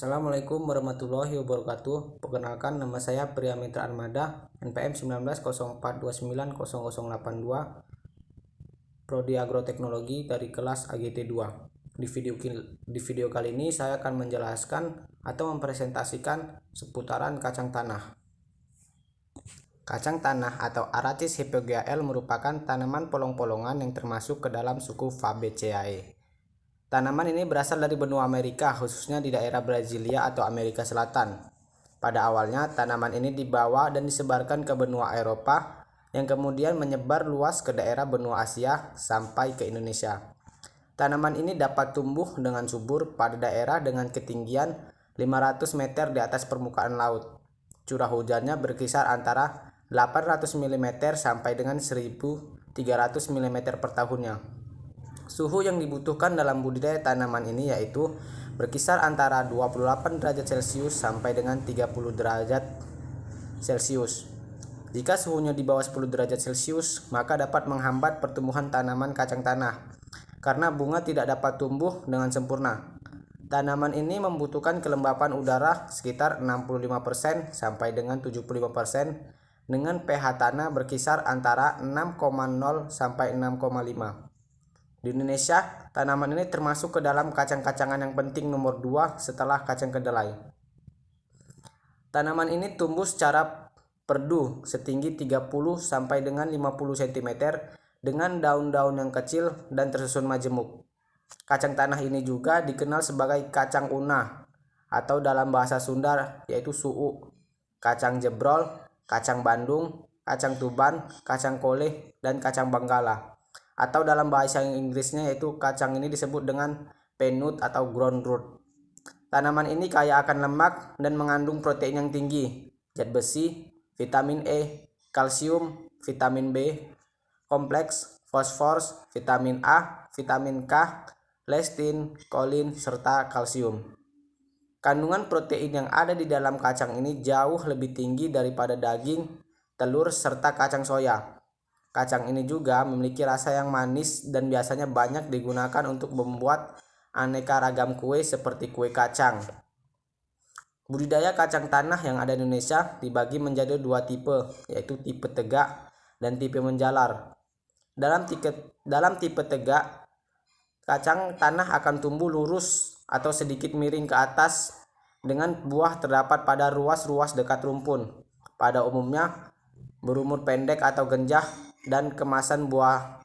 Assalamualaikum warahmatullahi wabarakatuh. Perkenalkan, nama saya Priya Mitra Armada, NPM 1904290082, Prodi Agroteknologi dari kelas AGT 2. Di video kali ini saya akan menjelaskan atau mempresentasikan seputaran kacang tanah. Kacang tanah atau Aracis hypogaea merupakan tanaman polong-polongan yang termasuk ke dalam suku Fabaceae. Tanaman ini berasal dari benua Amerika, khususnya di daerah Brasilia atau Amerika Selatan. Pada awalnya, tanaman ini dibawa dan disebarkan ke benua Eropa, yang kemudian menyebar luas ke daerah benua Asia sampai ke Indonesia. Tanaman ini dapat tumbuh dengan subur pada daerah dengan ketinggian 500 meter di atas permukaan laut. Curah hujannya berkisar antara 800 mm sampai dengan 1300 mm per tahunnya. Suhu yang dibutuhkan dalam budidaya tanaman ini yaitu berkisar antara 28 derajat Celcius sampai dengan 30 derajat Celcius. Jika suhunya di bawah 10 derajat Celcius, maka dapat menghambat pertumbuhan tanaman kacang tanah karena bunga tidak dapat tumbuh dengan sempurna. Tanaman ini membutuhkan kelembapan udara sekitar 65% sampai dengan 75% dengan pH tanah berkisar antara 6,0 sampai 6,5. Di Indonesia, tanaman ini termasuk ke dalam kacang-kacangan yang penting nomor 2 setelah kacang kedelai. Tanaman ini tumbuh secara perdu setinggi 30 sampai dengan 50 cm dengan daun-daun yang kecil dan tersusun majemuk. Kacang tanah ini juga dikenal sebagai kacang unah atau dalam bahasa Sunda yaitu suu, kacang jebrol, kacang Bandung, kacang Tuban, kacang koleh, dan kacang Banggala. Atau dalam bahasa Inggrisnya yaitu kacang ini disebut dengan peanut atau groundnut. Tanaman ini kaya akan lemak dan mengandung protein yang tinggi, zat besi, vitamin E, kalsium, vitamin B, kompleks, fosfor, vitamin A, vitamin K, lectin, kolin, serta kalsium. Kandungan protein yang ada di dalam kacang ini jauh lebih tinggi daripada daging, telur, serta kacang soya. Kacang ini juga memiliki rasa yang manis dan biasanya banyak digunakan untuk membuat aneka ragam kue seperti kue kacang. Budidaya kacang tanah yang ada di Indonesia dibagi menjadi dua tipe, yaitu tipe tegak dan tipe menjalar. Dalam tipe tegak, kacang tanah akan tumbuh lurus atau sedikit miring ke atas dengan buah terdapat pada ruas-ruas dekat rumpun. Pada umumnya berumur pendek atau genjah dan kemasan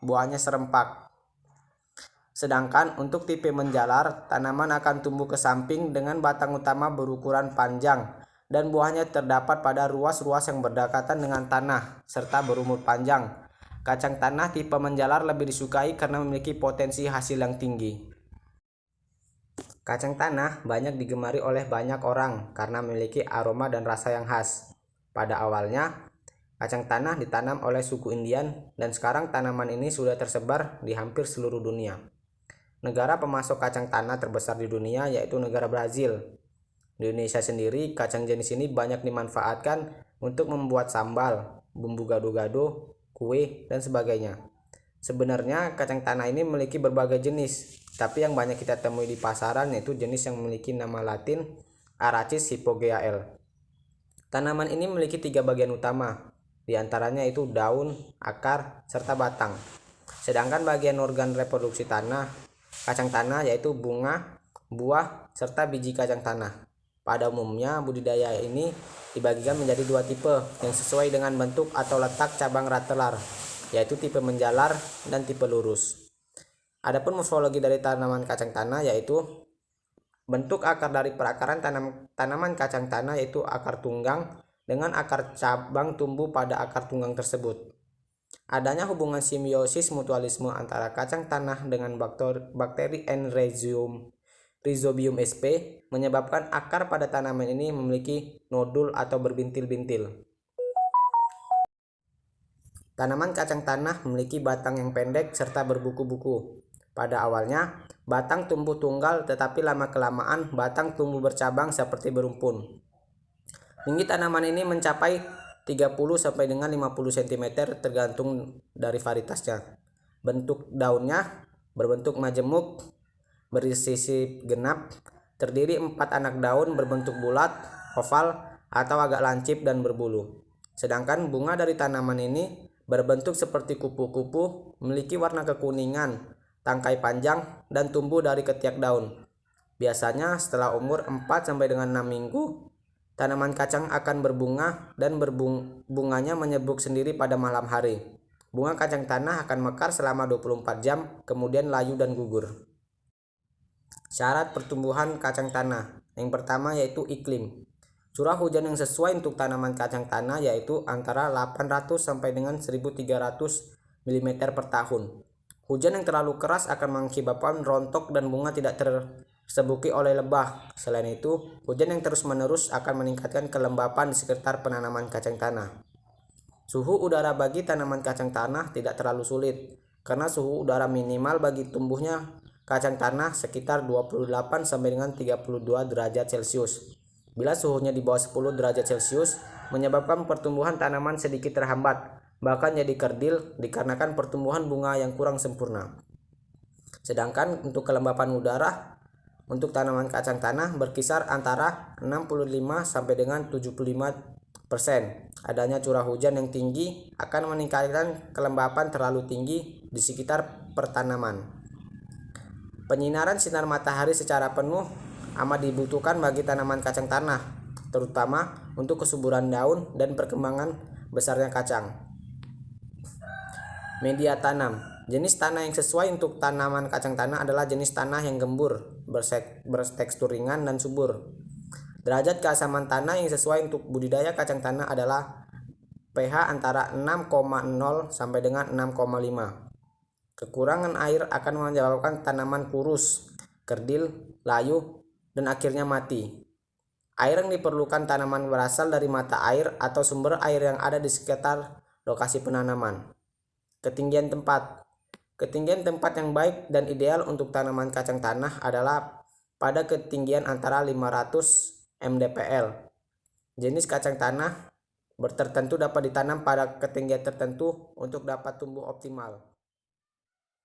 buahnya serempak. Sedangkan untuk tipe menjalar, tanaman akan tumbuh ke samping dengan batang utama berukuran panjang dan buahnya terdapat pada ruas-ruas yang berdekatan dengan tanah serta berumur panjang. Kacang tanah tipe menjalar lebih disukai karena memiliki potensi hasil yang tinggi. Kacang tanah banyak digemari oleh banyak orang karena memiliki aroma dan rasa yang khas. Pada awalnya, kacang tanah ditanam oleh suku Indian dan sekarang tanaman ini sudah tersebar di hampir seluruh dunia. Negara pemasok kacang tanah terbesar di dunia yaitu negara Brazil. Di Indonesia sendiri, kacang jenis ini banyak dimanfaatkan untuk membuat sambal, bumbu gado-gado, kue, dan sebagainya. Sebenarnya kacang tanah ini memiliki berbagai jenis, tapi yang banyak kita temui di pasaran yaitu jenis yang memiliki nama latin Aracis hypogaea. Tanaman ini memiliki 3 bagian utama. Di antaranya itu daun, akar, serta batang. Sedangkan bagian organ reproduksi kacang tanah yaitu bunga, buah, serta biji kacang tanah. Pada umumnya budidaya ini dibagikan menjadi 2 tipe yang sesuai dengan bentuk atau letak cabang ratelar, yaitu tipe menjalar dan tipe lurus. Adapun morfologi dari tanaman kacang tanah yaitu bentuk akar dari perakaran tanaman kacang tanah yaitu akar tunggang dengan akar cabang tumbuh pada akar tunggang tersebut. Adanya hubungan simbiosis mutualisme antara kacang tanah dengan bakteri N. Rhizobium sp. menyebabkan akar pada tanaman ini memiliki nodul atau berbintil-bintil. Tanaman kacang tanah memiliki batang yang pendek serta berbuku-buku. Pada awalnya, batang tumbuh tunggal tetapi lama-kelamaan batang tumbuh bercabang seperti berumpun. Tinggi tanaman ini mencapai 30 sampai dengan 50 cm tergantung dari varietasnya. Bentuk daunnya berbentuk majemuk, bersisip genap, Terdiri 4 anak daun berbentuk bulat, oval, atau agak lancip dan berbulu. Sedangkan bunga dari tanaman ini berbentuk seperti kupu-kupu, memiliki warna kekuningan, tangkai panjang, dan tumbuh dari ketiak daun. Biasanya setelah umur 4 sampai dengan 6 minggu, tanaman kacang akan berbunga dan bunganya menyebuk sendiri pada malam hari. Bunga kacang tanah akan mekar selama 24 jam, kemudian layu dan gugur. Syarat pertumbuhan kacang tanah. Yang pertama yaitu iklim. Curah hujan yang sesuai untuk tanaman kacang tanah yaitu antara 800 sampai dengan 1300 mm per tahun. Hujan yang terlalu keras akan mengakibatkan rontok dan bunga tidak tersebuki oleh lebah. Selain itu, hujan yang terus-menerus akan meningkatkan kelembapan di sekitar penanaman kacang tanah. Suhu udara bagi tanaman kacang tanah tidak terlalu sulit, karena suhu udara minimal bagi tumbuhnya kacang tanah sekitar 28 sampai dengan 32 derajat Celcius. Bila suhunya di bawah 10 derajat Celcius, menyebabkan pertumbuhan tanaman sedikit terhambat, bahkan jadi kerdil dikarenakan pertumbuhan bunga yang kurang sempurna. Sedangkan untuk kelembapan udara untuk tanaman kacang tanah berkisar antara 65 sampai dengan 75%. Adanya curah hujan yang tinggi akan meningkatkan kelembapan terlalu tinggi di sekitar pertanaman. Penyinaran sinar matahari secara penuh amat dibutuhkan bagi tanaman kacang tanah, terutama untuk kesuburan daun dan perkembangan besarnya kacang. Media tanam. Jenis tanah yang sesuai untuk tanaman kacang tanah adalah jenis tanah yang gembur, bertekstur ringan dan subur. Derajat keasaman tanah yang sesuai untuk budidaya kacang tanah adalah pH antara 6,0 sampai dengan 6,5. Kekurangan air akan menyebabkan tanaman kurus, kerdil, layu, dan akhirnya mati. Air yang diperlukan tanaman berasal dari mata air atau sumber air yang ada di sekitar lokasi penanaman. Ketinggian tempat. Ketinggian tempat yang baik dan ideal untuk tanaman kacang tanah adalah pada ketinggian antara 500 mdpl. Jenis kacang tanah tertentu dapat ditanam pada ketinggian tertentu untuk dapat tumbuh optimal.